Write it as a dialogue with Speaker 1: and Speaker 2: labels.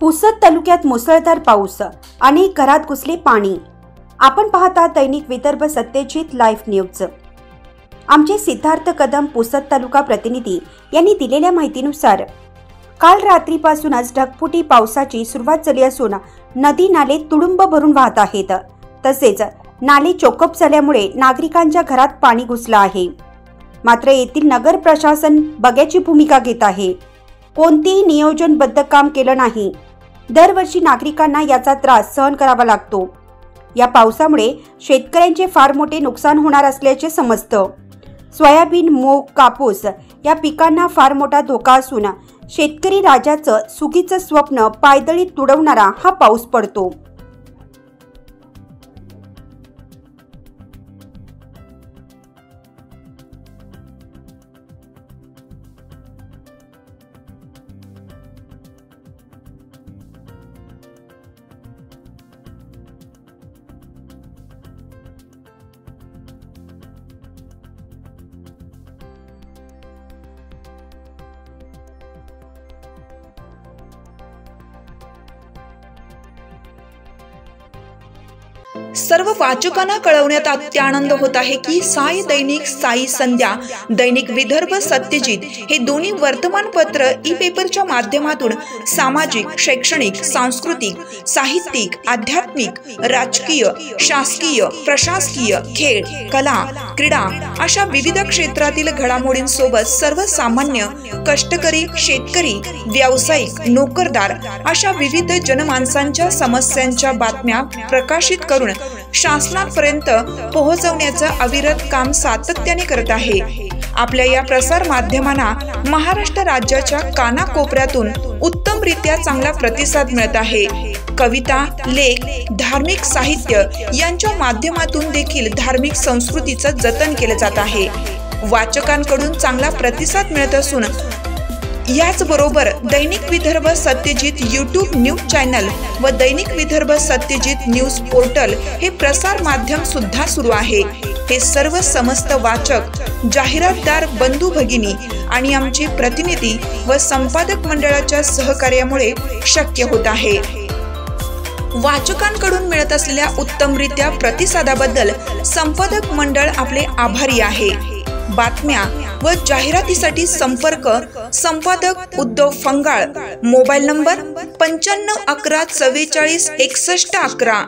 Speaker 1: पुसद तालुक्यात मुसळधार पाऊस, अनेक घरात घुसले पाणी। आपण पाहता दैनिक विदर्भ सत्यजित लाईव्ह न्यूज। आमचे सिद्धार्थ कदम पुसद तालुका प्रतिनिधी यांनी दिलेल्या माहितीनुसार काल रात्रीपासूनच ढगफुटी पावसाची सुरुवात झाली असून नदी नाले तुडुंब भरून वाहत आहेत। तसेच नाले चोकअप झाल्यामुळे नागरिकांच्या घरात पाणी घुसलं आहे। मात्र येथील नगर प्रशासन बघ्याची भूमिका घेत आहे। कोणतेही नियोजनबद्ध काम केलं नाही। दरवर्षी नागरिकांना याचा त्रास सहन करावा लागतो। या पावसामुळे शेतकऱ्यांचे फार मोठे नुकसान होणार असल्याचे समजतं। सोयाबीन, मूग, कापूस या पिकांना फार मोठा धोका असून शेतकरी राजाचं सुगीचं स्वप्न पायदळीत तुडवणारा हा पाऊस पडतो।
Speaker 2: सर्व वाचकांना कळवण्यात अत्यानंद होत आहे की साई दैनिक, साई संध्या, दैनिक विदर्भ सत्यजित हे दोन्ही वर्तमानपत्र ई पेपरच्या माध्यमातून सामाजिक, शैक्षणिक, सांस्कृतिक, साहित्यिक, आध्यात्मिक, राजकीय, शासकीय, प्रशासकीय, खेळ, कला, क्रीडा अशा विविध क्षेत्रातील घडामोडींसोबत सर्वसामान्य, कष्टकरी, शेतकरी, व्यावसायिक, नोकरदार अशा विविध जनमानसांच्या समस्यांच्या बातम्या प्रकाशित करून शासनापर्यंत पोहोचवण्याचं अविरत काम सातत्याने करत आहे। आपल्या या प्रसार माध्यमांना महाराष्ट्र राज्याच्या कानाकोपऱ्यातून उत्तमरित्या चांगला प्रतिसाद मिळत आहे। कविता, लेख, धार्मिक साहित्य यांच्या माध्यमातून देखील धार्मिक संस्कृतीचं जतन केलं जात आहे। वाचकांकडून चांगला प्रतिसाद मिळत असून याचबरोबर दैनिक Vidarbha Satyajit YouTube news channel व दैनिक विदर्भ सत्यजित न्यूज पोर्टल हे प्रसार माध्यम सुद्धा सुरू आहे। हे सर्व समस्त वाचक, जाहिरातदार बंधू भगिनी आणि आमचे प्रतिनिधी व संपादक मंडळाच्या सहकार्यामुळे शक्य होत आहे। वाचकांकडून मिळत असलेल्या उत्तमरित्या प्रतिसादाबद्दल संपादक मंडळ आपले आभारी आहे। बातम्या व जाहिरातीसाठी संपर्क संपादक उद्धव फंगाळ, मोबाईल नंबर 95 11 44 61 11।